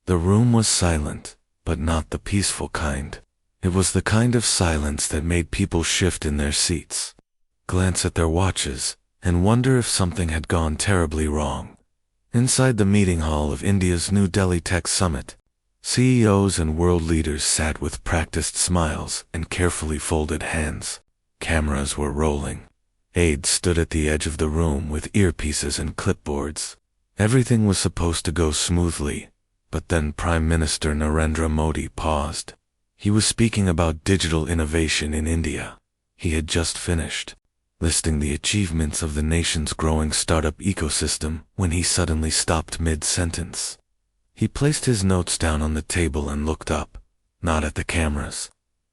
The room was silent, but not the peaceful kind. It was the kind of silence that made people shift in their seats, glance at their watches, and wonder if something had gone terribly wrong. Inside the meeting hall of India's New Delhi Tech Summit, CEOs and world leaders sat with practiced smiles and carefully folded hands. Cameras were rolling. Aides stood at the edge of the room with earpieces and clipboards. Everything was supposed to go smoothly, but then Prime Minister Narendra Modi paused. He was speaking about digital innovation in India. He had just finished listing the achievements of the nation's growing startup ecosystem when he suddenly stopped mid-sentence. He placed his notes down on the table and looked up, not at the cameras,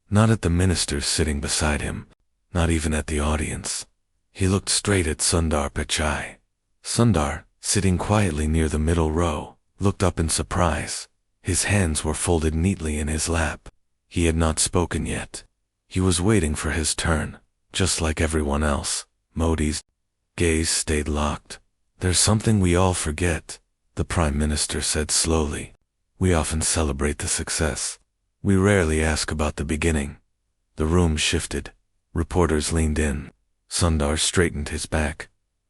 not at the ministers sitting beside him, not even at the audience. He looked straight at Sundar Pichai. Sundar, sitting quietly near the middle row, looked up in surprise. His hands were folded neatly in his lap. He had not spoken yet. He was waiting for his turn, just like everyone else. Modi's gaze stayed locked. "There's something we all forget," the Prime Minister said slowly. "We often celebrate the success. We rarely ask about the beginning." The room shifted. Reporters leaned in. Sundar straightened his back.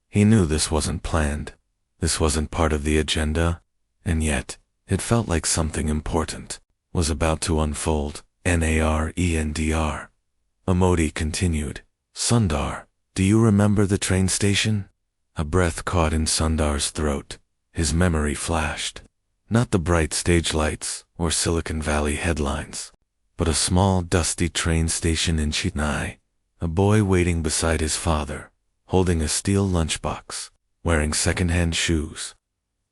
He knew this wasn't planned. This wasn't part of the agenda, and yet, it felt like something important was about to unfold. Narendra. Modi continued, "Sundar, do you remember the train station?" A breath caught in Sundar's throat. His memory flashed. Not the bright stage lights or Silicon Valley headlines, but a small, dusty train station in Chennai. A boy waiting beside his father, holding a steel lunchbox, wearing second-hand shoes,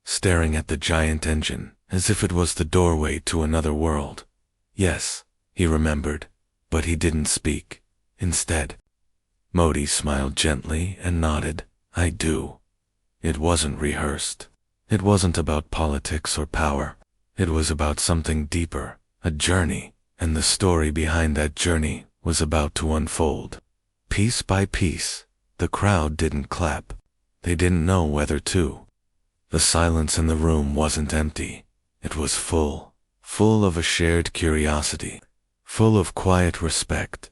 staring at the giant engine as if it was the doorway to another world. Yes, he remembered, but he didn't speak. Instead, Modi smiled gently and nodded. "I do." It wasn't rehearsed. It wasn't about politics or power. It was about something deeper, a journey, and the story behind that journey was about to unfold. Piece by piece, the crowd didn't clap. They didn't know whether to. The silence in the room wasn't empty. It was full of a shared curiosity, full of quiet respect.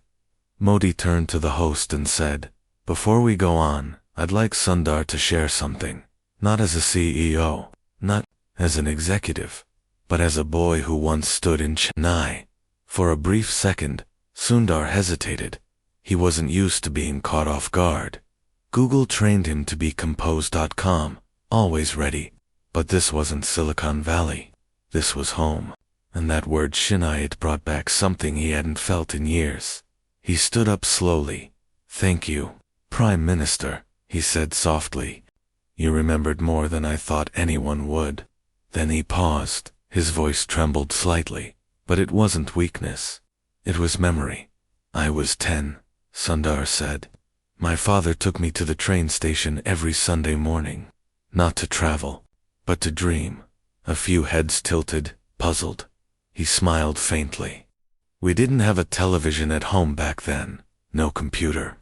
Modi turned to the host and said, "Before we go on, I'd like Sundar to share something, not as a CEO, not as an executive, but as a boy who once stood in Chennai." For a brief second, Sundar hesitated. He wasn't used to being caught off guard. Google trained him to be compose.com, always ready. But this wasn't Silicon Valley. This was home. And that word Chennai, it brought back something he hadn't felt in years. He stood up slowly. "Thank you, Prime Minister," he said softly. "You remembered more than I thought anyone would." Then he paused. His voice trembled slightly, but it wasn't weakness. It was memory. "I was 10, Sundar said. My father took me to the train station every Sunday morning, not to travel, but to dream." A few heads tilted, puzzled. He smiled faintly. "We didn't have a television at home back then, no computer.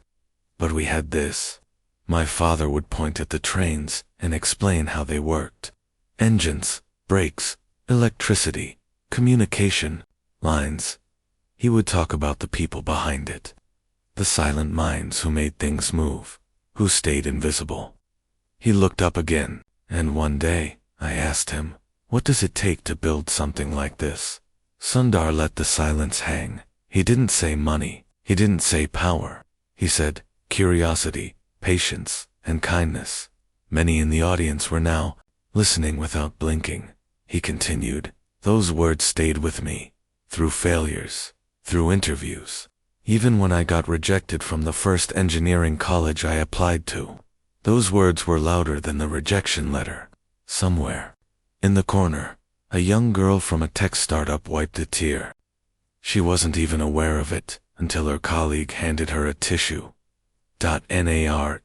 But we had this." My father would point at the trains and explain how they worked. Engines, brakes, electricity, communication, lines. He would talk about the people behind it. The silent minds who made things move, who stayed invisible. He looked up again, and one day, I asked him, "What does it take to build something like this?" Sundar let the silence hang. He didn't say money. He didn't say power. He said curiosity, patience, and kindness. Many in the audience were now listening without blinking. He continued, "Those words stayed with me, through failures, through interviews. Even when I got rejected from the first engineering college I applied to, those words were louder than the rejection letter." Somewhere, in the corner, a young girl from a tech startup wiped a tear. She wasn't even aware of it until her colleague handed her a tissue. Narendra.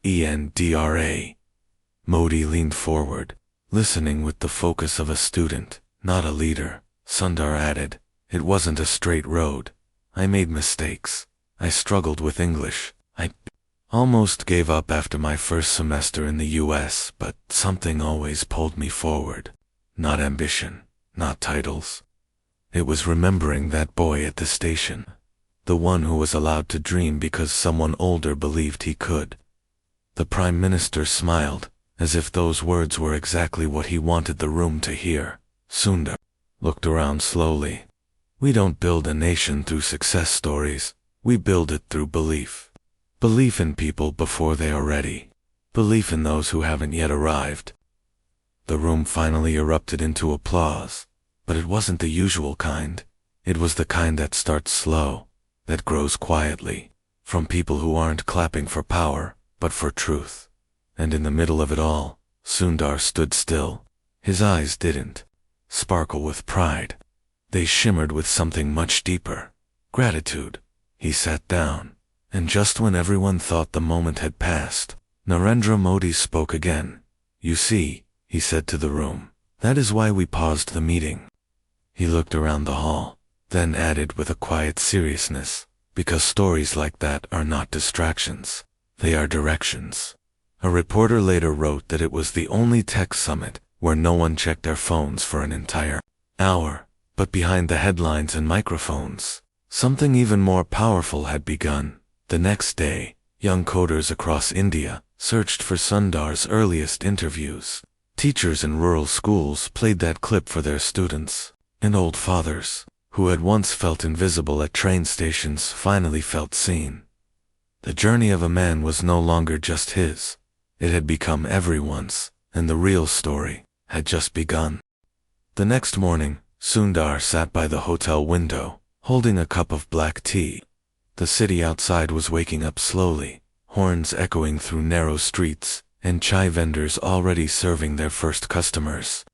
Modi leaned forward, listening with the focus of a student, not a leader. Sundar added, "It wasn't a straight road. I made mistakes. I struggled with English. I almost gave up after my first semester in the US, but something always pulled me forward. Not ambition, not titles. It was remembering that boy at the station, the one who was allowed to dream because someone older believed he could. The Prime Minister smiled, as if those words were exactly what he wanted the room to hear. Sundar looked around slowly. We don't build a nation through success stories, we build it through belief. Belief in people before they are ready. Belief in those who haven't yet arrived. The room finally erupted into applause, but it wasn't the usual kind. It was the kind that starts slow, that grows quietly, from people who aren't clapping for power, but for truth. And in the middle of it all, Sundar stood still. His eyes didn't sparkle with pride. They shimmered with something much deeper. Gratitude. He sat down, and just when everyone thought the moment had passed, Narendra Modi spoke again. You see, he said to the room, that is why we paused the meeting. He looked around the hall, then added with a quiet seriousness, because stories like that are not distractions, they are directions. A reporter later wrote that it was the only tech summit where no one checked their phones for an entire hour. But behind the headlines and microphones, something even more powerful had begun. The next day, young coders across India searched for Sundar's earliest interviews. Teachers in rural schools played that clip for their students, and old fathers, who had once felt invisible at train stations, finally felt seen. The journey of a man was no longer just his. It had become everyone's, and the real story had just begun. The next morning, Sundar sat by the hotel window, holding a cup of black tea. The city outside was waking up slowly, horns echoing through narrow streets, and chai vendors already serving their first customers.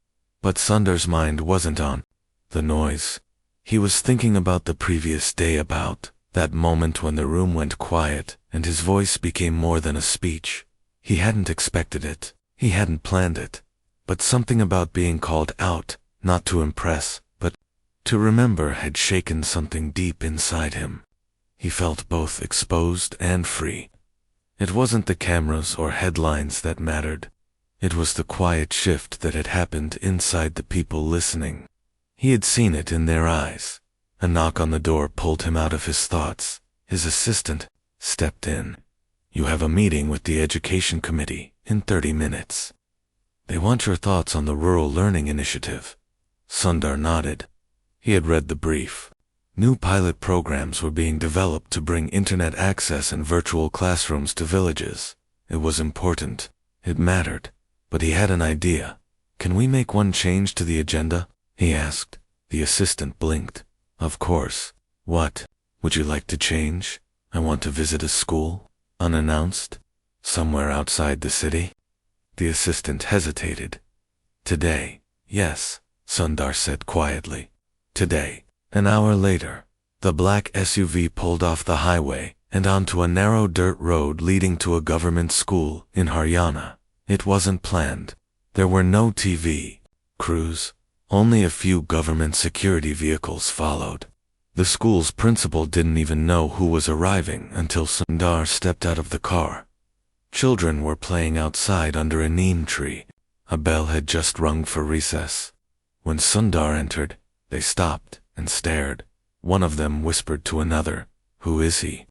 But Sundar's mind wasn't on the noise. He was thinking about the previous day, about that moment when the room went quiet and his voice became more than a speech. He hadn't expected it, he hadn't planned it, but something about being called out, not to impress, but to remember, had shaken something deep inside him. He felt both exposed and free. It wasn't the cameras or headlines that mattered. It was the quiet shift that had happened inside the people listening. He had seen it in their eyes. A knock on the door pulled him out of his thoughts. His assistant stepped in. You have a meeting with the Education Committee in 30 minutes. They want your thoughts on the Rural Learning Initiative. Sundar nodded. He had read the brief. New pilot programs were being developed to bring internet access and virtual classrooms to villages. It was important. It mattered. But he had an idea. Can we make one change to the agenda? He asked. The assistant blinked. Of course. What would you like to change? I want to visit a school, unannounced, somewhere outside the city. The assistant hesitated. Today, yes, Sundar said quietly. Today. An hour later, the black SUV pulled off the highway and onto a narrow dirt road leading to a government school in Haryana. It wasn't planned. There were no TV crews. Only a few government security vehicles followed. The school's principal didn't even know who was arriving until Sundar stepped out of the car. Children were playing outside under a neem tree. A bell had just rung for recess. When Sundar entered, they stopped and stared. One of them whispered to another, "Who is he?"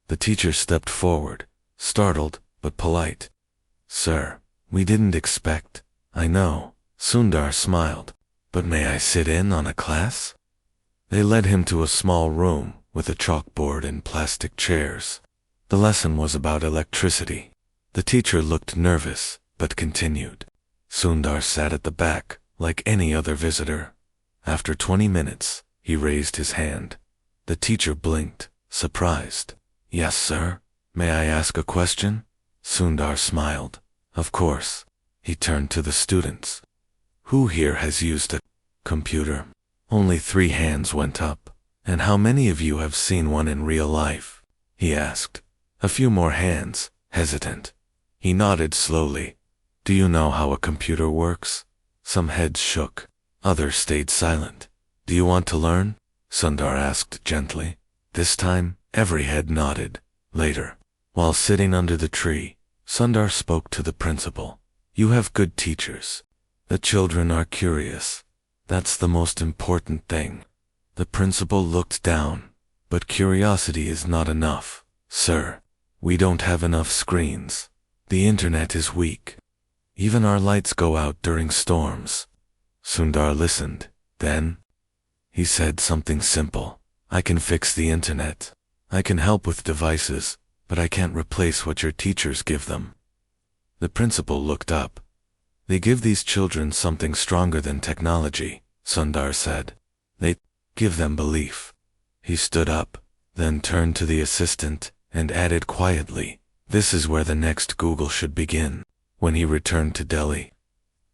The teacher stepped forward, startled but polite. "Sir, we didn't expect." "I know." Sundar smiled. "But may I sit in on a class?" They led him to a small room with a chalkboard and plastic chairs. The lesson was about electricity. The teacher looked nervous, but continued. Sundar sat at the back, like any other visitor. After 20 minutes, he raised his hand. The teacher blinked, surprised. "Yes, sir. May I ask a question?" Sundar smiled. "Of course." He turned to the students. "Who here has used a computer?" Only 3 hands went up. "And how many of you have seen one in real life?" he asked. A few more hands, hesitant. He nodded slowly. "Do you know how a computer works?" Some heads shook. Others stayed silent. "Do you want to learn?" Sundar asked gently. This time, every head nodded. Later, while sitting under the tree, Sundar spoke to the principal. "You have good teachers. The children are curious. That's the most important thing. The principal looked down. But curiosity is not enough, sir. We don't have enough screens. The internet is weak. Even our lights go out during storms. Sundar listened. Then he said something simple. I can fix the internet. I can help with devices, but I can't replace what your teachers give them. The principal looked up. They give these children something stronger than technology, Sundar said. They give them belief. He stood up, then turned to the assistant, and added quietly, this is where the next Google should begin. When he returned to Delhi,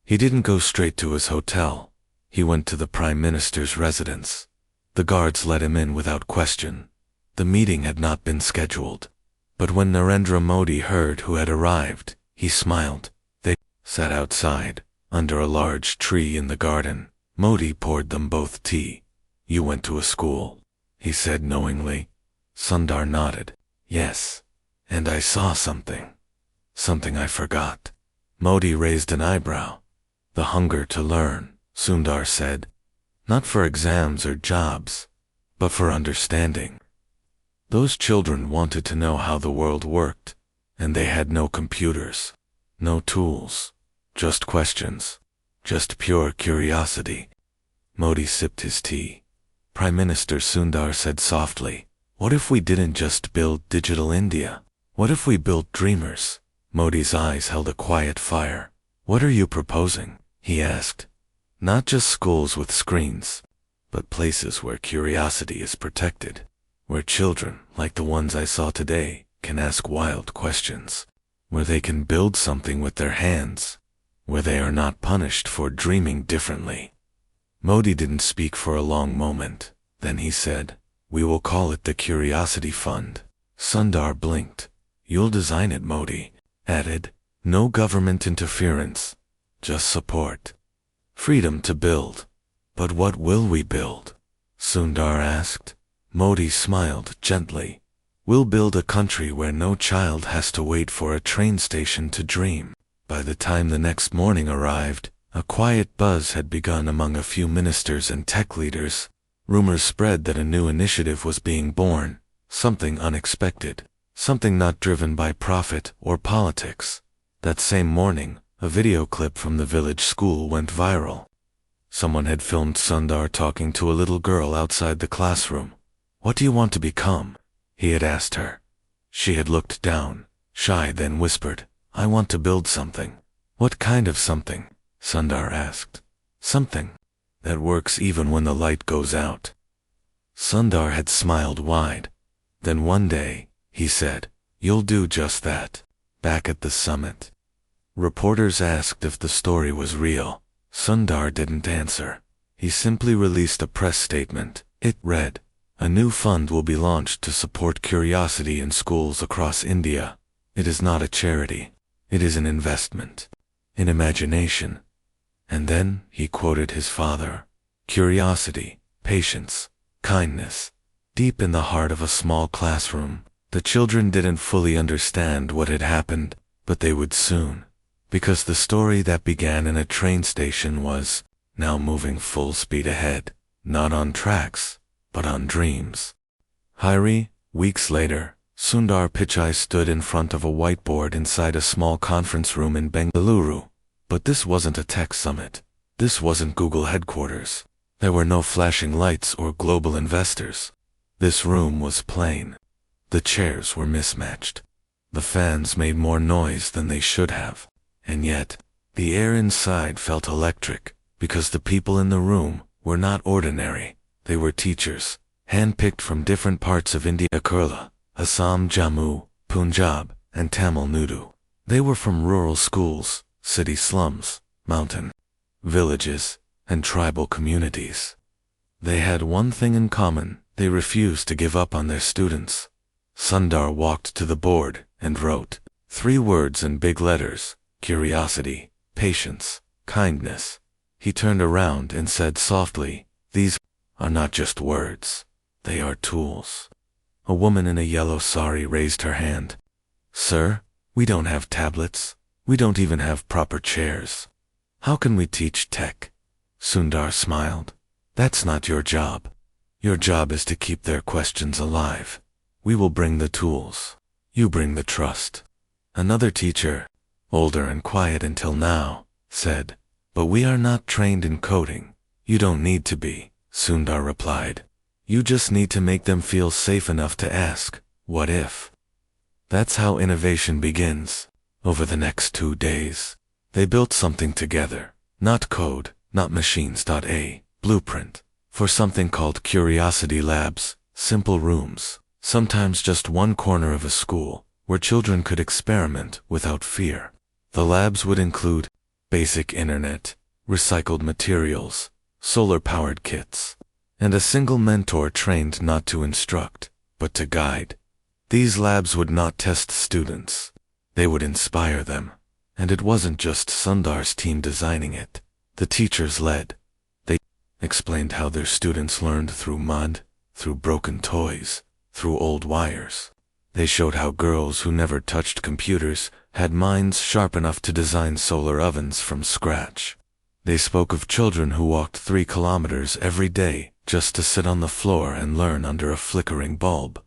he didn't go straight to his hotel. He went to the Prime Minister's residence. The guards let him in without question. The meeting had not been scheduled. But when Narendra Modi heard who had arrived, he smiled. They sat outside, under a large tree in the garden. Modi poured them both tea. You went to a school, he said knowingly. Sundar nodded. Yes. And I saw something. Something I forgot. Modi raised an eyebrow. The hunger to learn, Sundar said. Not for exams or jobs, but for understanding. Those children wanted to know how the world worked, and they had no computers, no tools, just questions, just pure curiosity. Modi sipped his tea. Prime Minister Sundar said softly, what if we didn't just build digital India? What if we built dreamers? Modi's eyes held a quiet fire. What are you proposing? He asked. Not just schools with screens, but places where curiosity is protected, where children, like the ones I saw today, can ask wild questions, where they can build something with their hands, where they are not punished for dreaming differently. Modi didn't speak for a long moment. Then he said, we will call it the Curiosity Fund. Sundar blinked. You'll design it, Modi added. No government interference, just support. Freedom to build. But what will we build? Sundar asked. Modi smiled gently. We'll build a country where no child has to wait for a train station to dream. By the time the next morning arrived, a quiet buzz had begun among a few ministers and tech leaders. Rumors spread that a new initiative was being born, something unexpected, something not driven by profit or politics. That same morning, a video clip from the village school went viral. Someone had filmed Sundar talking to a little girl outside the classroom. What do you want to become? He had asked her. She had looked down, shy, then whispered, I want to build something. What kind of something? Sundar asked. Something that works even when the light goes out. Sundar had smiled wide. Then one day, he said, you'll do just that. Back at the summit, reporters asked if the story was real. Sundar didn't answer. He simply released a press statement. It read, a new fund will be launched to support curiosity in schools across India. It is not a charity. It is an investment in imagination. And then he quoted his father. Curiosity, patience, kindness. Deep in the heart of a small classroom, the children didn't fully understand what had happened, but they would soon. Because the story that began in a train station was now moving full speed ahead, not on tracks, but on dreams. Weeks later, Sundar Pichai stood in front of a whiteboard inside a small conference room in Bengaluru. But this wasn't a tech summit. This wasn't Google headquarters. There were no flashing lights or global investors. This room was plain. The chairs were mismatched. The fans made more noise than they should have. And yet, the air inside felt electric, because the people in the room were not ordinary. They were teachers, handpicked from different parts of India: Kerala, Assam, Jammu, Punjab, and Tamil Nadu. They were from rural schools, city slums, mountain villages, and tribal communities. They had one thing in common: they refused to give up on their students. Sundar walked to the board and wrote 3 words in big letters: curiosity, patience, kindness. He turned around and said softly, these are not just words, they are tools. A woman in a yellow sari raised her hand. Sir, we don't have tablets. We don't even have proper chairs. How can we teach tech? Sundar smiled. That's not your job. Your job is to keep their questions alive. We will bring the tools. You bring the trust. Another teacher, older and quiet until now, said, but we are not trained in coding. You don't need to be, Sundar replied. You just need to make them feel safe enough to ask, what if? That's how innovation begins. Over the next 2 days, they built something together. Not code, not machines. A blueprint for something called Curiosity Labs, simple rooms, sometimes just one corner of a school, where children could experiment without fear. The labs would include basic internet, recycled materials, solar-powered kits, and a single mentor trained not to instruct, but to guide. These labs would not test students. They would inspire them. And it wasn't just Sundar's team designing it. The teachers led. They explained how their students learned through mud, through broken toys, through old wires. They showed how girls who never touched computers had minds sharp enough to design solar ovens from scratch. They spoke of children who walked 3 kilometers every day just to sit on the floor and learn under a flickering bulb.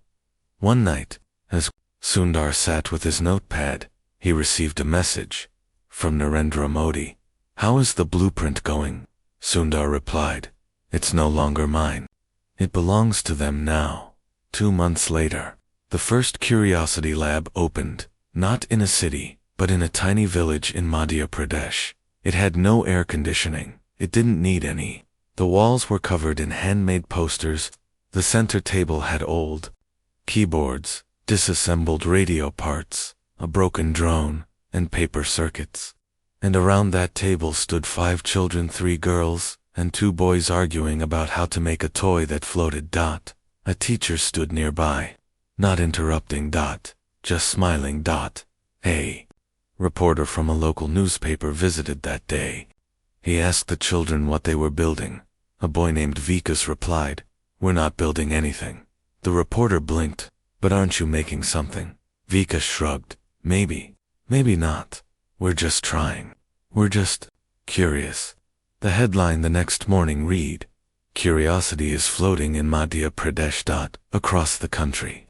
One night, as Sundar sat with his notepad, he received a message from Narendra Modi. How is the blueprint going? Sundar replied, it's no longer mine. It belongs to them now. 2 months later, the first Curiosity Lab opened, not in a city, but in a tiny village in Madhya Pradesh. It had no air conditioning. It didn't need any. The walls were covered in handmade posters. The center table had old keyboards, disassembled radio parts, a broken drone, and paper circuits. And around that table stood 5 children, 3 girls, and 2 boys arguing about how to make a toy that floated. A teacher stood nearby, not interrupting. Just smiling. A reporter from a local newspaper visited that day. He asked the children what they were building. A boy named Vikas replied, we're not building anything. The reporter blinked, but aren't you making something? Vikas shrugged, maybe not. We're just trying. We're just curious. The headline the next morning read, Curiosity is floating in Madhya Pradesh. Across the country.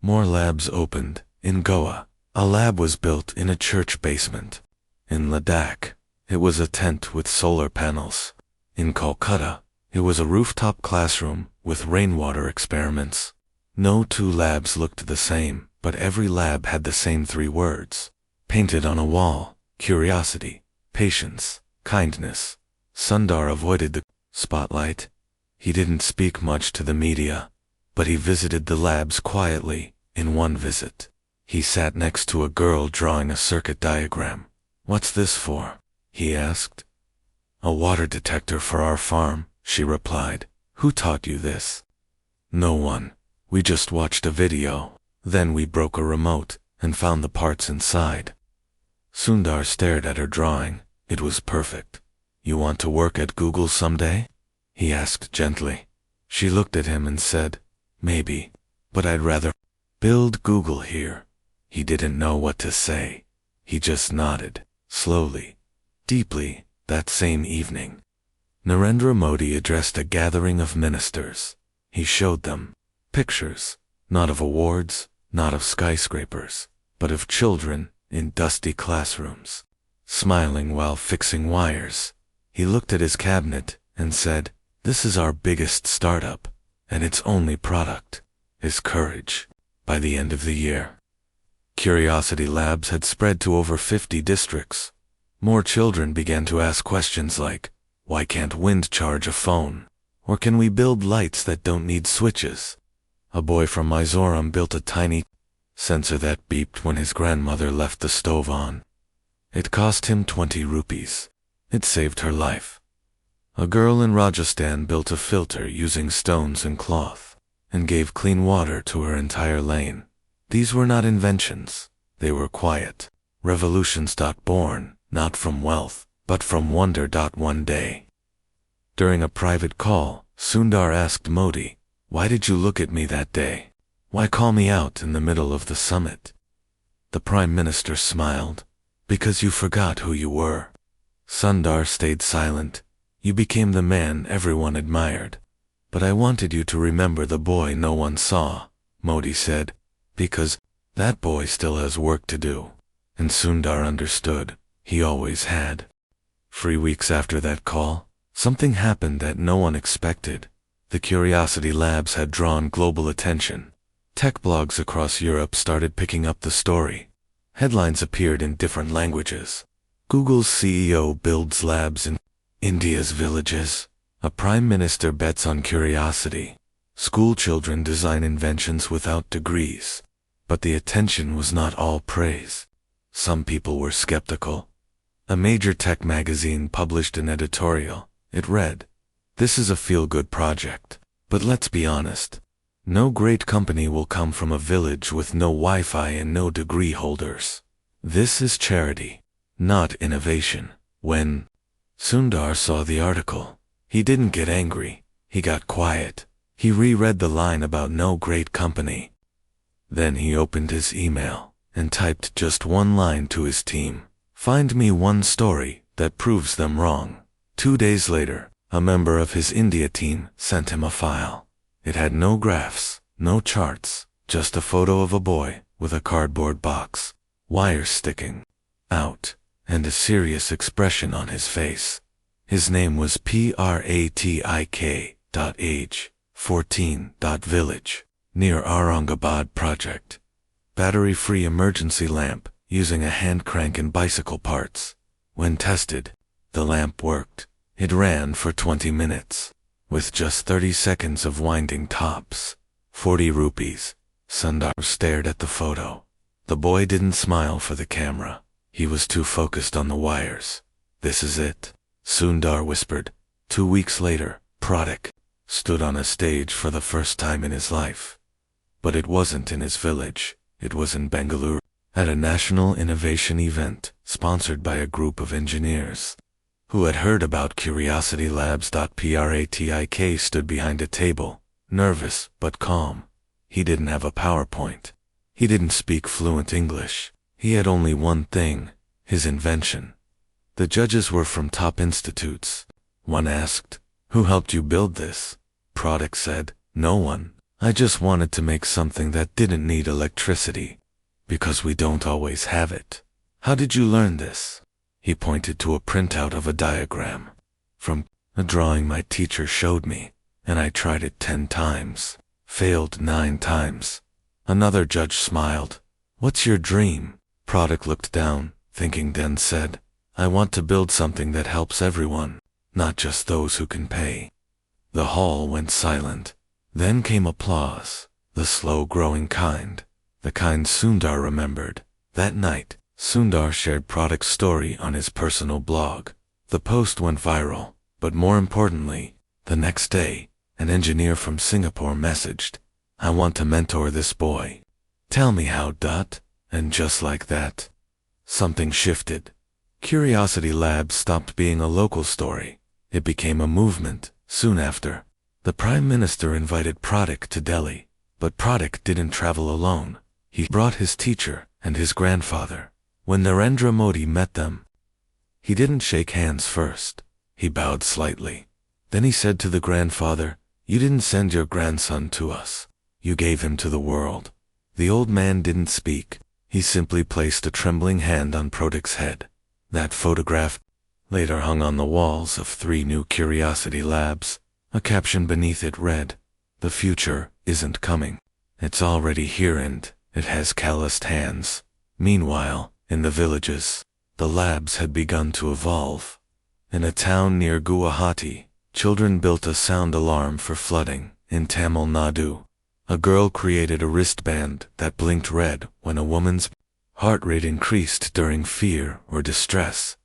More labs opened. In Goa, a lab was built in a church basement. In Ladakh, it was a tent with solar panels. In Kolkata, it was a rooftop classroom with rainwater experiments. No 2 labs looked the same, but every lab had the same 3 words, painted on a wall: curiosity, patience, kindness. Sundar avoided the spotlight. He didn't speak much to the media, but he visited the labs quietly. In one visit, he sat next to a girl drawing a circuit diagram. What's this for? He asked. A water detector for our farm, she replied. Who taught you this? No one. We just watched a video. Then we broke a remote and found the parts inside. Sundar stared at her drawing. It was perfect. You want to work at Google someday? He asked gently. She looked at him and said, maybe, but I'd rather build Google here. He didn't know what to say. He just nodded, slowly, deeply. That same evening, Narendra Modi addressed a gathering of ministers. He showed them pictures, not of awards, not of skyscrapers, but of children in dusty classrooms, smiling while fixing wires. He looked at his cabinet and said, this is our biggest startup, and its only product is courage. By the end of the year, Curiosity Labs had spread to over 50 districts. More children began to ask questions like, why can't wind charge a phone? Or can we build lights that don't need switches? A boy from Mizoram built a tiny sensor that beeped when his grandmother left the stove on. It cost him 20 rupees. It saved her life. A girl in Rajasthan built a filter using stones and cloth, and gave clean water to her entire lane. These were not inventions. They were quiet revolutions. Born, not from wealth, but from wonder. One day, during a private call, Sundar asked Modi, why did you look at me that day? Why call me out in the middle of the summit? The Prime Minister smiled, because you forgot who you were. Sundar stayed silent. You became the man everyone admired. But I wanted you to remember the boy no one saw, Modi said, because that boy still has work to do. And Sundar understood. He always had. 3 weeks after that call, something happened that no one expected. The Curiosity Labs had drawn global attention. Tech blogs across Europe started picking up the story. Headlines appeared in different languages. Google's CEO builds labs in India's villages. A prime minister bets on curiosity. School children design inventions without degrees. But the attention was not all praise. Some people were skeptical. A major tech magazine published an editorial. It read, "This is a feel-good project, but let's be honest. No great company will come from a village with no Wi-Fi and no degree holders. This is charity, not innovation." When Sundar saw the article, he didn't get angry. He got quiet. He reread the line about no great company. Then he opened his email and typed just one line to his team. "Find me one story that proves them wrong." 2 days later, a member of his India team sent him a file. It had no graphs, no charts, just a photo of a boy with a cardboard box, wires sticking out, and a serious expression on his face. His name was Pratik. Age 14. Village, near Aurangabad project. Battery-free emergency lamp, using a hand crank and bicycle parts. When tested, the lamp worked. It ran for 20 minutes, with just 30 seconds of winding tops. 40 rupees. Sundar stared at the photo. The boy didn't smile for the camera. He was too focused on the wires. "This is it," Sundar whispered. 2 weeks later, Pratik stood on a stage for the first time in his life. But it wasn't in his village. It was in Bengaluru, at a national innovation event sponsored by a group of engineers who had heard about Curiosity Labs. Pratik stood behind a table, nervous but calm. He didn't have a PowerPoint. He didn't speak fluent English. He had only one thing, his invention. The judges were from top institutes. One asked, "Who helped you build this?" Pratik said, "No one. I just wanted to make something that didn't need electricity, because we don't always have it." "How did you learn this?" He pointed to a printout of a diagram. "From a drawing my teacher showed me, and I tried it 10 times, failed 9 times. Another judge smiled. "What's your dream?" Pratik looked down, thinking, then said, "I want to build something that helps everyone, not just those who can pay." The hall went silent. Then came applause, the slow-growing kind, the kind Sundar remembered. That night, Sundar shared Pratik's story on his personal blog. The post went viral, but more importantly, the next day, an engineer from Singapore messaged, "I want to mentor this boy. Tell me how." And just like that, something shifted. Curiosity Labs stopped being a local story. It became a movement. Soon after, the Prime Minister invited Pratik to Delhi, but Pratik didn't travel alone. He brought his teacher and his grandfather. When Narendra Modi met them, he didn't shake hands first. He bowed slightly. Then he said to the grandfather, "You didn't send your grandson to us. You gave him to the world." The old man didn't speak. He simply placed a trembling hand on Pratik's head. That photograph later hung on the walls of 3 new Curiosity Labs. A caption beneath it read, "The future isn't coming. It's already here and it has calloused hands." Meanwhile, in the villages, the labs had begun to evolve. In a town near Guwahati, children built a sound alarm for flooding. In Tamil Nadu, a girl created a wristband that blinked red when a woman's heart rate increased during fear or distress.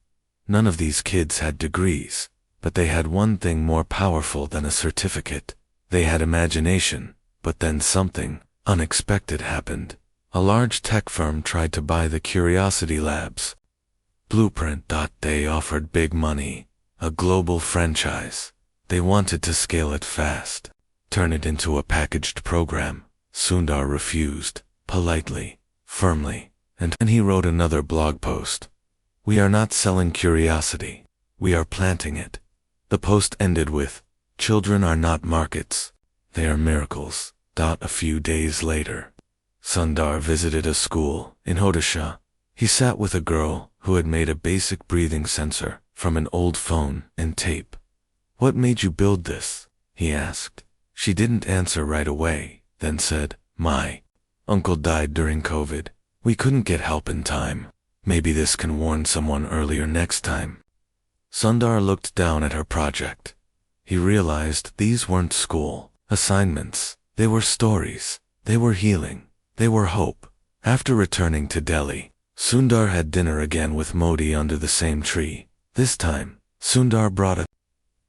None of these kids had degrees, but they had one thing more powerful than a certificate. They had imagination. But then something unexpected happened. A large tech firm tried to buy the Curiosity Labs blueprint. They offered big money, a global franchise. They wanted to scale it fast, turn it into a packaged program. Sundar refused, politely, firmly, and he wrote another blog post. "We are not selling curiosity. We are planting it." The post ended with, "Children are not markets. They are miracles." A few days later, Sundar visited a school in Odisha. He sat with a girl who had made a basic breathing sensor from an old phone and tape. "What made you build this?" he asked. She didn't answer right away, then said, "My uncle died during COVID. We couldn't get help in time. Maybe this can warn someone earlier next time." Sundar looked down at her project. He realized these weren't school assignments. They were stories. They were healing. They were hope. After returning to Delhi, Sundar had dinner again with Modi under the same tree. This time, Sundar brought a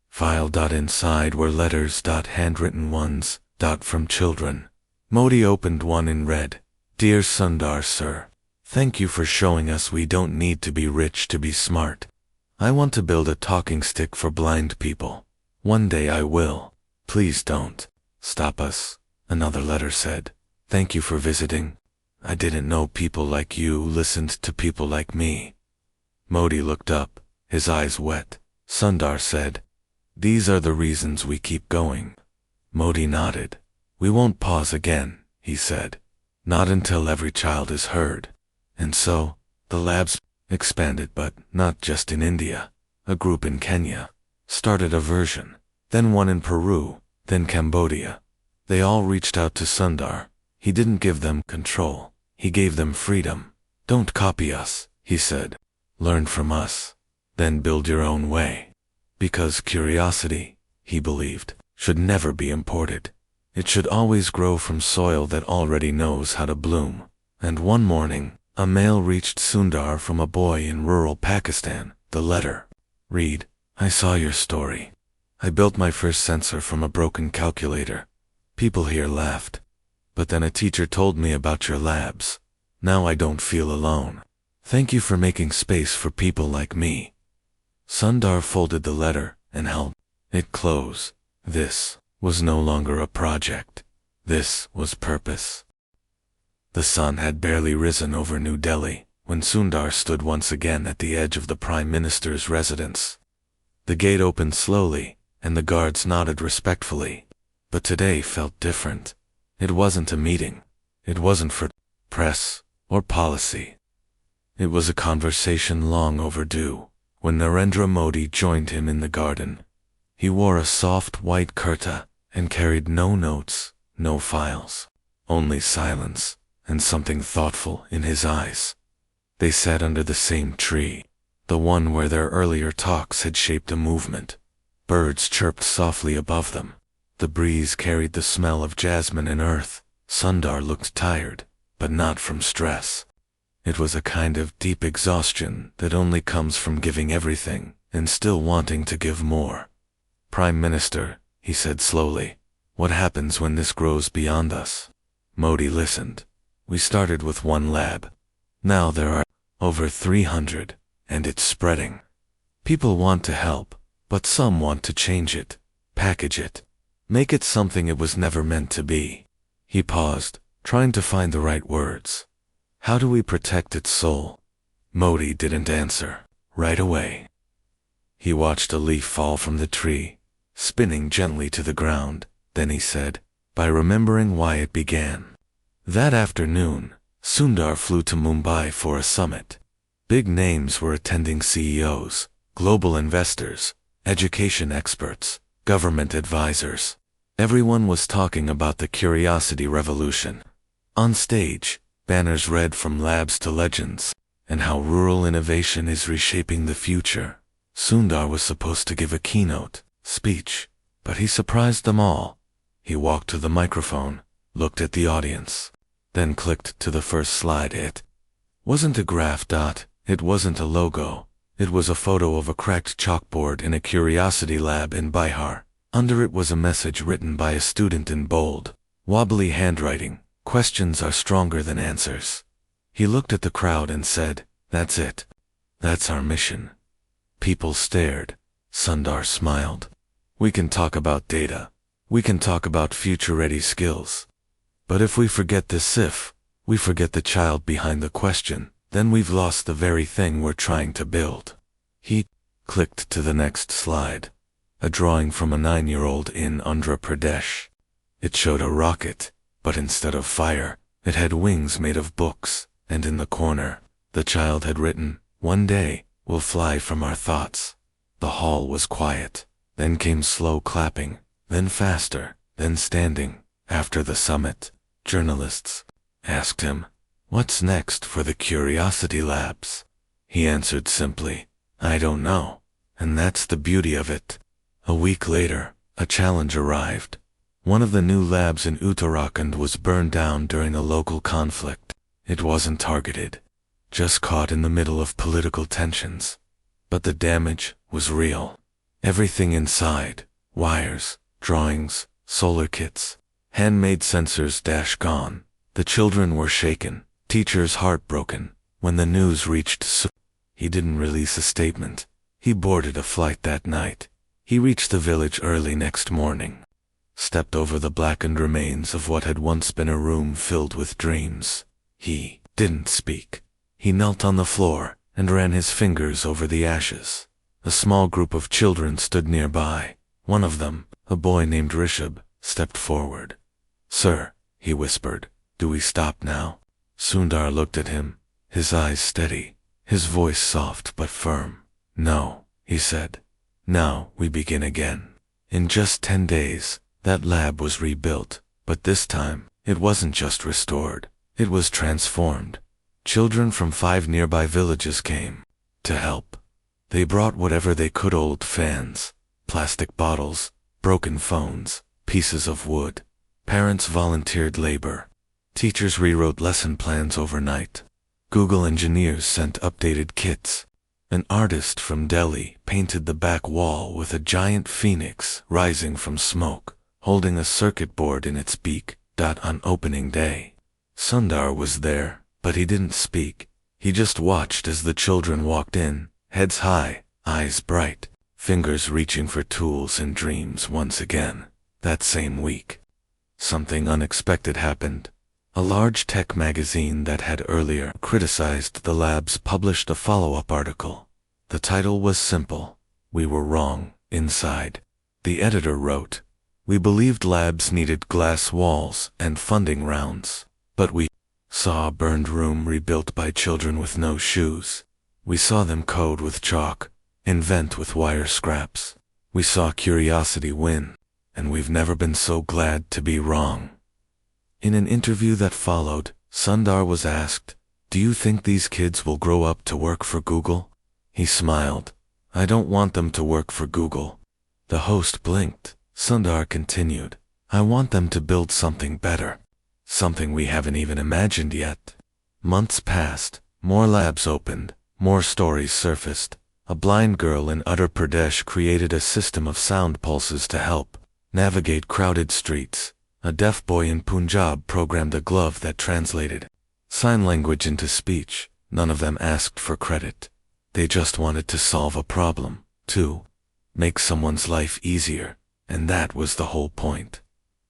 file. Inside were letters. Handwritten ones. From children. Modi opened one and read, "Dear Sundar sir, thank you for showing us we don't need to be rich to be smart. I want to build a talking stick for blind people. One day I will. Please don't stop us." Another letter said, "Thank you for visiting. I didn't know people like you listened to people like me." Modi looked up, his eyes wet. Sundar said, "These are the reasons we keep going." Modi nodded. "We won't pause again," he said. "Not until every child is heard." And so, the labs expanded, but not just in India. A group in Kenya started a version, then one in Peru, then Cambodia. They all reached out to Sundar. He didn't give them control. He gave them freedom. "Don't copy us," he said. "Learn from us. Then build your own way." Because curiosity, he believed, should never be imported. It should always grow from soil that already knows how to bloom. And one morning, a mail reached Sundar from a boy in rural Pakistan. The letter read, "I saw your story. I built my first sensor from a broken calculator. People here laughed. But then a teacher told me about your labs. Now I don't feel alone. Thank you for making space for people like me." Sundar folded the letter and held it close. This was no longer a project. This was purpose. The sun had barely risen over New Delhi when Sundar stood once again at the edge of the Prime Minister's residence. The gate opened slowly, and the guards nodded respectfully. But today felt different. It wasn't a meeting. It wasn't for press or policy. It was a conversation long overdue. When Narendra Modi joined him in the garden, he wore a soft white kurta and carried no notes, no files, only silence and something thoughtful in his eyes. They sat under the same tree, the one where their earlier talks had shaped a movement. Birds chirped softly above them. The breeze carried the smell of jasmine and earth. Sundar looked tired, but not from stress. It was a kind of deep exhaustion that only comes from giving everything and still wanting to give more. "Prime Minister," he said slowly, "what happens when this grows beyond us?" Modi listened. "We started with one lab. Now there are over 300, and it's spreading. People want to help, but some want to change it, package it, make it something it was never meant to be." He paused, trying to find the right words. "How do we protect its soul?" Modi didn't answer right away. He watched a leaf fall from the tree, spinning gently to the ground. Then he said, "By remembering why it began." That afternoon, Sundar flew to Mumbai for a summit. Big names were attending: CEOs, global investors, education experts, government advisors. Everyone was talking about the curiosity revolution. On stage, banners read from labs to legends, and how rural innovation is reshaping the future. Sundar was supposed to give a keynote speech, but he surprised them all. He walked to the microphone, looked at the audience, then clicked to the first slide. It wasn't a graph. It wasn't a logo. It was a photo of a cracked chalkboard in a curiosity lab in Bihar. Under it was a message written by a student in bold, wobbly handwriting: "Questions are stronger than answers." He looked at the crowd and said, "That's it. That's our mission." People stared. Sundar smiled. "We can talk about data. We can talk about future-ready skills. But if we forget the SIF, we forget the child behind the question, then we've lost the very thing we're trying to build." He clicked to the next slide. a drawing from a 9-year-old in Andhra Pradesh. It showed a rocket, but instead of fire, it had wings made of books, and in the corner, the child had written, "One day, we'll fly from our thoughts." The hall was quiet. Then came slow clapping, then faster, then standing. After the summit, journalists asked him, "What's next for the Curiosity Labs?" He answered simply, "I don't know." And that's the beauty of it. A week later, a challenge arrived. One of the new labs in Uttarakhand was burned down during a local conflict. It wasn't targeted, just caught in the middle of political tensions. But the damage was real. Everything inside, wires, drawings, solar kits, handmade sensors gone. The children were shaken, teachers heartbroken. When the news reached he didn't release a statement. He boarded a flight that night. He reached the village early next morning, stepped over the blackened remains of what had once been a room filled with dreams. He didn't speak. He knelt on the floor and ran his fingers over the ashes. A small group of children stood nearby. One of them, a boy named Rishape, stepped forward. "Sir," he whispered, "do we stop now?" Sundar looked at him, his eyes steady, his voice soft but firm. "No," he said. "Now we begin again." In just 10 days, that lab was rebuilt, but this time, it wasn't just restored, it was transformed. Children from 5 nearby villages came to help. They brought whatever they could: old fans, plastic bottles, broken phones, pieces of wood. Parents volunteered labor. Teachers rewrote lesson plans overnight. Google engineers sent updated kits. An artist from Delhi painted the back wall with a giant phoenix rising from smoke, holding a circuit board in its beak. On opening day, Sundar was there, but he didn't speak. He just watched as the children walked in, heads high, eyes bright, fingers reaching for tools and dreams once again. That same week, something unexpected happened. A large tech magazine that had earlier criticized the labs published a follow-up article. The title was simple: "We were wrong, inside." The editor wrote, "We believed labs needed glass walls and funding rounds, but we saw a burned room rebuilt by children with no shoes. We saw them code with chalk, invent with wire scraps. We saw curiosity win, and we've never been so glad to be wrong." In an interview that followed, Sundar was asked, "Do you think these kids will grow up to work for Google?" He smiled. "I don't want them to work for Google." The host blinked. Sundar continued, "I want them to build something better. Something we haven't even imagined yet." Months passed, more labs opened, more stories surfaced. A blind girl in Uttar Pradesh created a system of sound pulses to help navigate crowded streets. A deaf boy in Punjab programmed a glove that translated sign language into speech. None of them asked for credit. They just wanted to solve a problem, to make someone's life easier, and that was the whole point.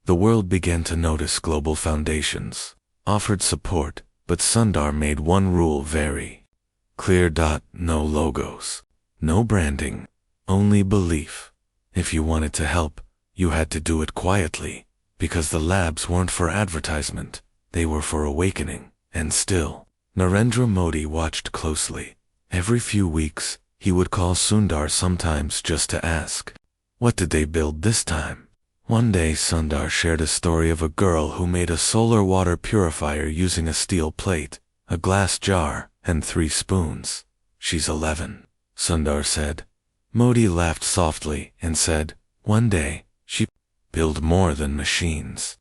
The world began to notice global foundations, offered support, but Sundar made one rule very clear: no logos, no branding, only belief. If you wanted to help, you had to do it quietly, because the labs weren't for advertisement, they were for awakening. And still, Narendra Modi watched closely. Every few weeks, he would call Sundar, sometimes just to ask, "What did they build this time?" One day Sundar shared a story of a girl who made a solar water purifier using a steel plate, a glass jar, and 3 spoons. "She's 11, Sundar said. Modi laughed softly and said, "One day, she built more than machines.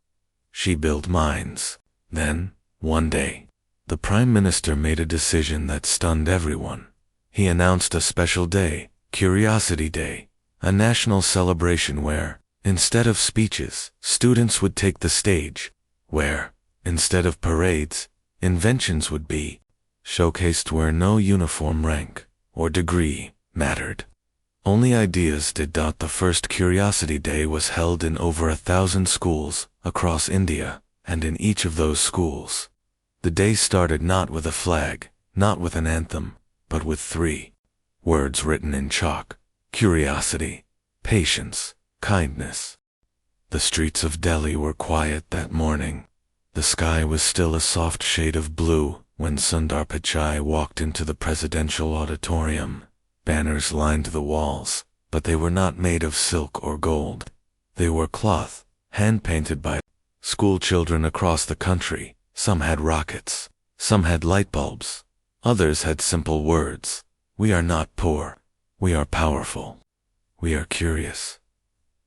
She built minds." Then, one day, the Prime Minister made a decision that stunned everyone. He announced a special day, Curiosity Day, a national celebration where, instead of speeches, students would take the stage, where, instead of parades, inventions would be showcased, where no uniform rank or degree mattered. Only ideas did. The first Curiosity Day was held in over 1,000 schools across India, and in each of those schools, the day started not with a flag, not with an anthem, but with 3 words written in chalk: curiosity. patience, kindness. The streets of Delhi were quiet that morning. The sky was still a soft shade of blue when Sundar Pichai walked into the presidential auditorium. Banners lined the walls, but they were not made of silk or gold. They were cloth, hand-painted by school children across the country. Some had rockets, some had light bulbs, others had simple words. We are not poor. We are powerful. We are curious.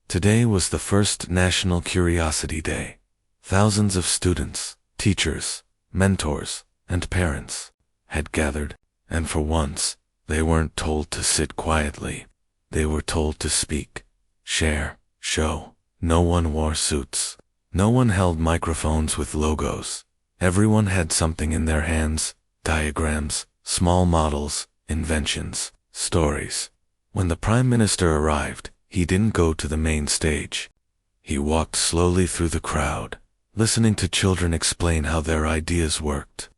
Today was the first National Curiosity Day. Thousands of students, teachers, mentors, and parents had gathered, and for once, they weren't told to sit quietly. They were told to speak, share, show. No one wore suits. No one held microphones with logos. Everyone had something in their hands: diagrams, small models, inventions, stories. When the Prime Minister arrived, he didn't go to the main stage. He walked slowly through the crowd, listening to children explain how their ideas worked.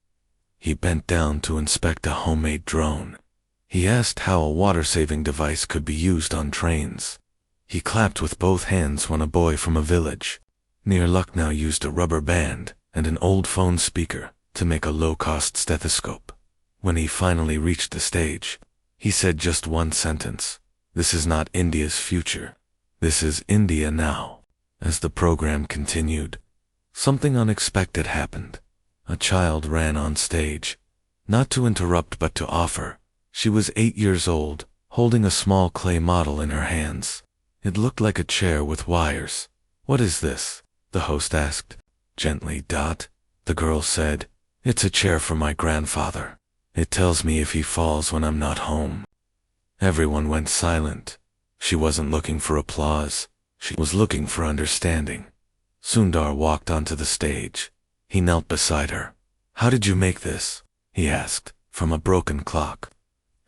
He bent down to inspect a homemade drone. He asked how a water-saving device could be used on trains. He clapped with both hands when a boy from a village near Lucknow used a rubber band and an old phone speaker to make a low-cost stethoscope. When he finally reached the stage, he said just one sentence: "This is not India's future. This is India now." As the program continued, something unexpected happened. A child ran on stage, not to interrupt but to offer. She was 8 years old, holding a small clay model in her hands. It looked like a chair with wires. "What is this?" the host asked. "Gently, Dot," the girl said. "It's a chair for my grandfather. It tells me if he falls when I'm not home." Everyone went silent. She wasn't looking for applause. She was looking for understanding. Sundar walked onto the stage. He knelt beside her. "How did you make this?" he asked. "From a broken clock."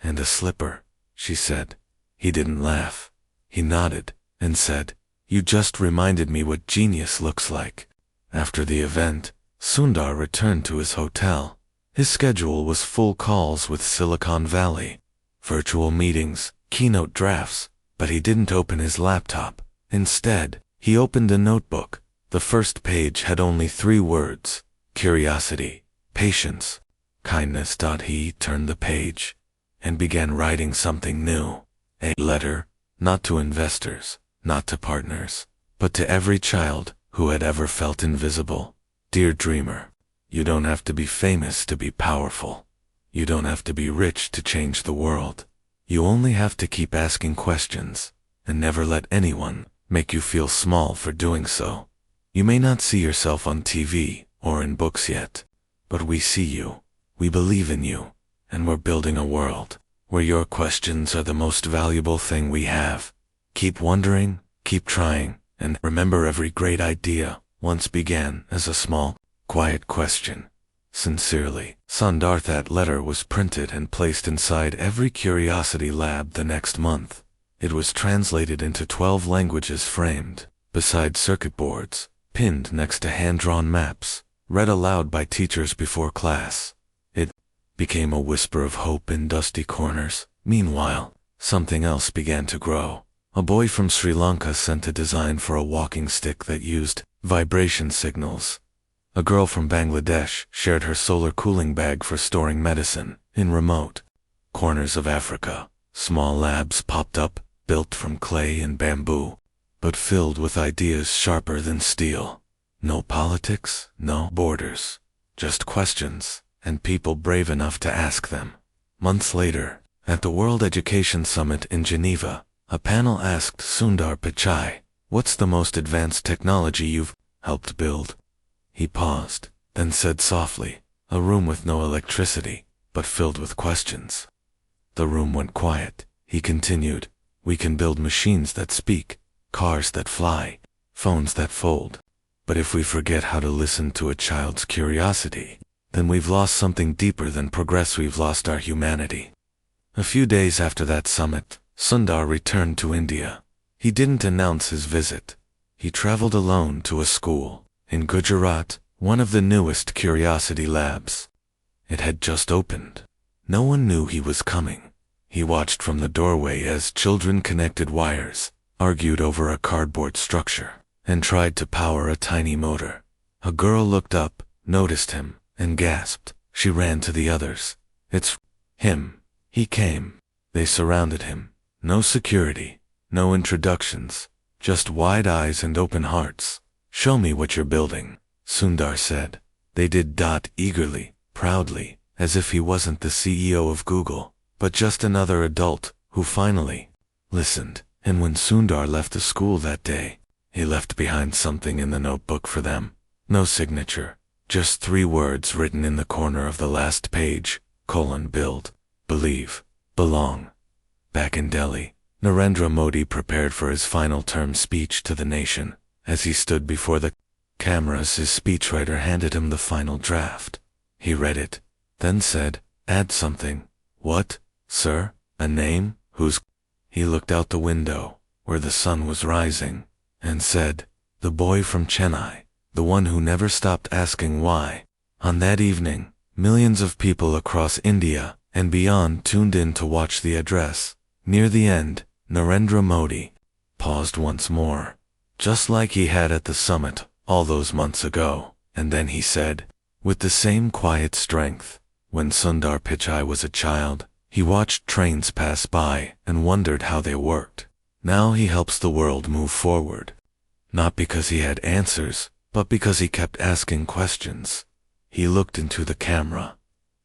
"And a slipper," she said. He didn't laugh. He nodded and said, "You just reminded me what genius looks like." After the event, Sundar returned to his hotel. His schedule was full calls with Silicon Valley, virtual meetings, keynote drafts, but he didn't open his laptop. Instead, he opened a notebook. The first page had only 3 words: curiosity, patience, kindness. He turned the page and began writing something new. A letter, not to investors, not to partners, but to every child who had ever felt invisible. Dear dreamer, you don't have to be famous to be powerful. You don't have to be rich to change the world. You only have to keep asking questions and never let anyone make you feel small for doing so. You may not see yourself on TV or in books yet, but we see you, we believe in you, and we're building a world where your questions are the most valuable thing we have. Keep wondering, keep trying, and remember, every great idea once began as a small, quiet question. Sincerely, Sundar. That letter was printed and placed inside every Curiosity Lab the next month. It was translated into 12 languages, framed beside circuit boards, pinned next to hand-drawn maps, read aloud by teachers before class. It became a whisper of hope in dusty corners. Meanwhile, something else began to grow. A boy from Sri Lanka sent a design for a walking stick that used vibration signals. A girl from Bangladesh shared her solar cooling bag for storing medicine. In remote corners of Africa, small labs popped up, built from clay and bamboo, but filled with ideas sharper than steel. No politics, no borders, just questions, and people brave enough to ask them. Months later, at the World Education Summit in Geneva, a panel asked Sundar Pichai, "What's the most advanced technology you've helped build?" He paused, then said softly, "A room with no electricity, but filled with questions." The room went quiet. He continued, "We can build machines that speak, cars that fly, phones that fold. But if we forget how to listen to a child's curiosity, then we've lost something deeper than progress. We've lost our humanity." A few days after that summit, Sundar returned to India. He didn't announce his visit. He traveled alone to a school in Gujarat, one of the newest Curiosity Labs. It had just opened. No one knew he was coming. He watched from the doorway as children connected wires, argued over a cardboard structure, and tried to power a tiny motor. A girl looked up, noticed him, and gasped. She ran to the others. It's him. He came. They surrounded him. No security, no introductions, just wide eyes and open hearts. Show me what you're building, Sundar said. They did. Eagerly, proudly, as if he wasn't the CEO of Google, but just another adult who finally listened. And when Sundar left the school that day, he left behind something in the notebook for them. No signature, just 3 words written in the corner of the last page: build, believe, belong. Back in Delhi, Narendra Modi prepared for his final term speech to the nation. As he stood before the cameras, his speechwriter handed him the final draft. He read it, then said, "Add something." "What, sir? A name? Who's?" He looked out the window, where the sun was rising, and said, "The boy from Chennai, the one who never stopped asking why." On that evening, millions of people across India and beyond tuned in to watch the address. Near the end, Narendra Modi paused once more, just like he had at the summit all those months ago, and then he said, with the same quiet strength, "When Sundar Pichai was a child, he watched trains pass by and wondered how they worked. Now he helps the world move forward. Not because he had answers, but because he kept asking questions." He looked into the camera.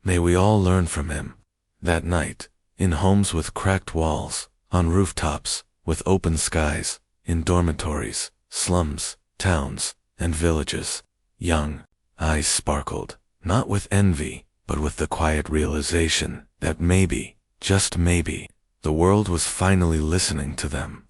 May we all learn from him. That night, in homes with cracked walls, on rooftops, with open skies, in dormitories, slums, towns, and villages, young eyes sparkled, not with envy, but with the quiet realization that maybe, just maybe, the world was finally listening to them.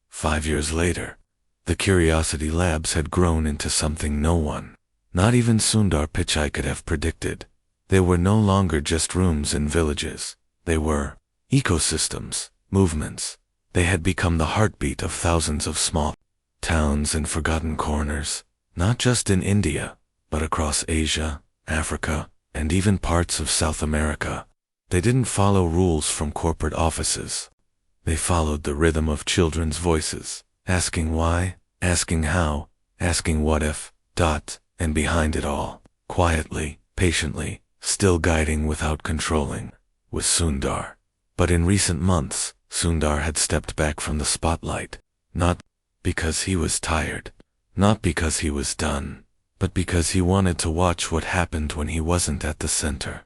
5 years later, the Curiosity Labs had grown into something no one, not even Sundar Pichai, could have predicted. They were no longer just rooms in villages. They were ecosystems, movements. They had become the heartbeat of thousands of small towns and forgotten corners, not just in India, but across Asia, Africa, and even parts of South America. They didn't follow rules from corporate offices. They followed the rhythm of children's voices, asking why, asking how, asking what if, and behind it all, quietly, patiently, still guiding without controlling, was Sundar. But in recent months, Sundar had stepped back from the spotlight, not because he was tired, not because he was done, but because he wanted to watch what happened when he wasn't at the center.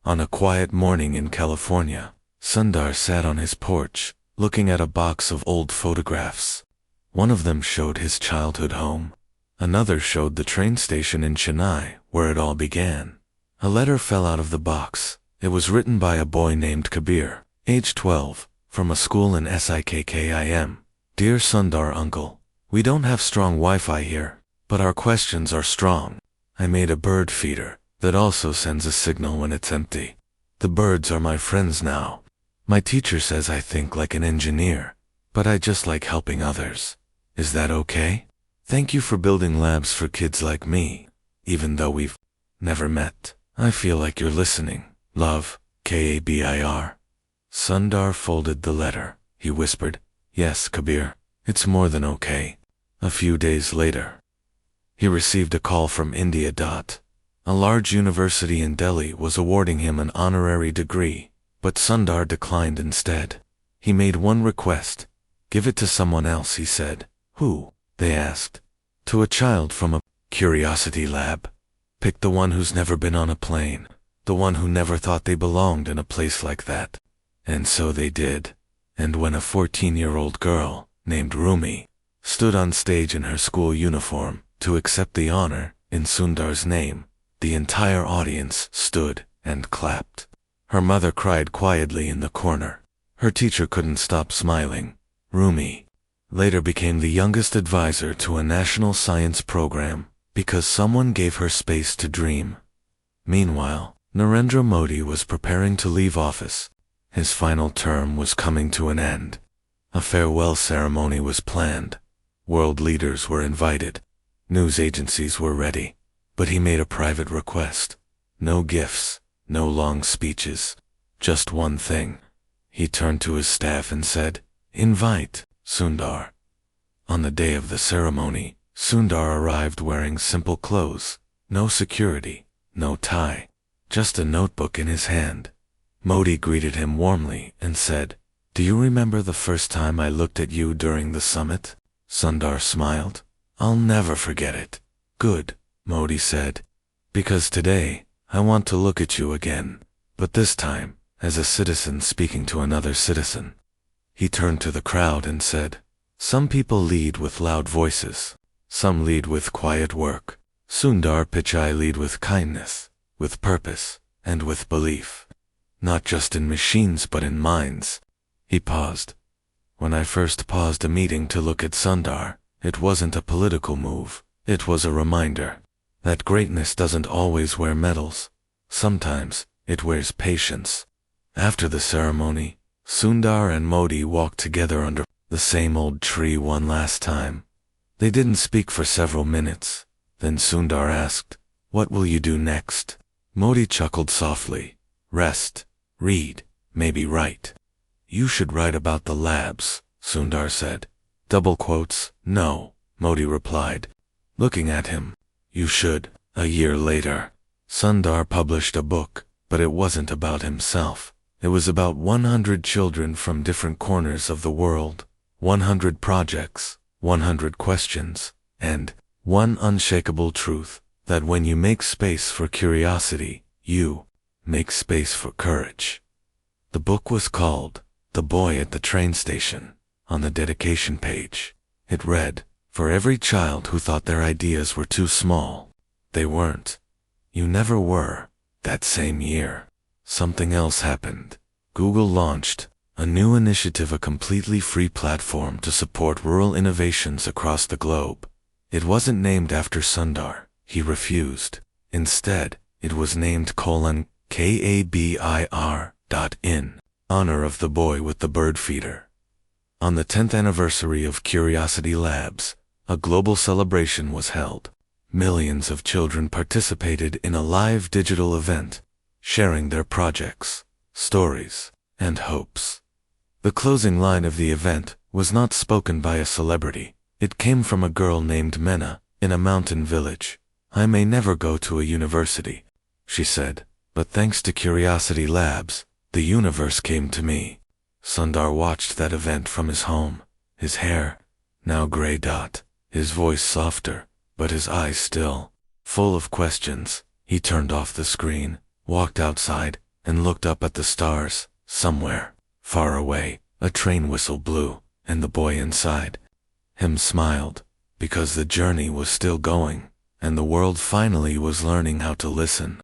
On a quiet morning in California, Sundar sat on his porch, looking at a box of old photographs. One of them showed his childhood home. Another showed the train station in Chennai, where it all began. A letter fell out of the box. It was written by a boy named Kabir, age 12, from a school in Sikkim. "Dear Sundar uncle, we don't have strong Wi-Fi here, but our questions are strong. I made a bird feeder that also sends a signal when it's empty. The birds are my friends now. My teacher says I think like an engineer, but I just like helping others. Is that okay? Thank you for building labs for kids like me. Even though we've never met, I feel like you're listening. Love, Kabir." Sundar folded the letter. He whispered, "Yes, Kabir, it's more than okay." A few days later, he received a call from India. A large university in Delhi was awarding him an honorary degree, but Sundar declined instead. He made one request. "Give it to someone else," he said. "Who?" they asked. "To a child from a Curiosity Lab. Pick the one who's never been on a plane, the one who never thought they belonged in a place like that." And so they did. And when a 14-year-old girl, named Rumi, stood on stage in her school uniform to accept the honor in Sundar's name, the entire audience stood and clapped. Her mother cried quietly in the corner. Her teacher couldn't stop smiling. Rumi later became the youngest advisor to a national science program because someone gave her space to dream. Meanwhile, Narendra Modi was preparing to leave office. His final term was coming to an end. A farewell ceremony was planned. World leaders were invited. News agencies were ready. But he made a private request. No gifts, no long speeches. Just one thing. He turned to his staff and said, "Invite Sundar On the day of the ceremony, Sundar arrived wearing simple clothes, no security, no tie, just a notebook in his hand. Modi greeted him warmly and said, "Do you remember the first time I looked at you during the summit?" Sundar smiled. "I'll never forget it." "Good," Modi said, "because today, I want to look at you again, but this time, as a citizen speaking to another citizen." He turned to the crowd and said, "Some people lead with loud voices. Some lead with quiet work. Sundar Pichai lead with kindness, with purpose, and with belief. Not just in machines but in minds." He paused. "When I first paused a meeting to look at Sundar, it wasn't a political move. It was a reminder that greatness doesn't always wear medals. Sometimes, it wears patience." After the ceremony, Sundar and Modi walked together under the same old tree one last time. They didn't speak for several minutes. Then Sundar asked, "What will you do next?" Modi chuckled softly. "Rest, read, maybe write." "You should write about the labs," Sundar said. Double quotes, "No," Modi replied, looking at him. "You should." A year later, Sundar published a book, but it wasn't about himself. It was about 100 children from different corners of the world, 100 projects, 100 questions, and one unshakable truth, that when you make space for curiosity, you make space for courage. The book was called The Boy at the Train Station. On the dedication page, it read, "For every child who thought their ideas were too small, they weren't. You never were." That same year, something else happened. Google launched a new initiative, a completely free platform to support rural innovations across the globe. It wasn't named after Sundar. He refused. Instead, it was named KABIR.in, honor of the boy with the bird feeder. On the 10th anniversary of Curiosity Labs, a global celebration was held. Millions of children participated in a live digital event, sharing their projects, stories, and hopes. The closing line of the event was not spoken by a celebrity. It came from a girl named Mena, in a mountain village. "I may never go to a university," she said, "but thanks to Curiosity Labs, the universe came to me." Sundar watched that event from his home, his hair, now gray dot, his voice softer, but his eyes still full of questions. He turned off the screen, walked outside, and looked up at the stars. Somewhere, far away, a train whistle blew, and the boy inside him smiled, because the journey was still going, and the world finally was learning how to listen.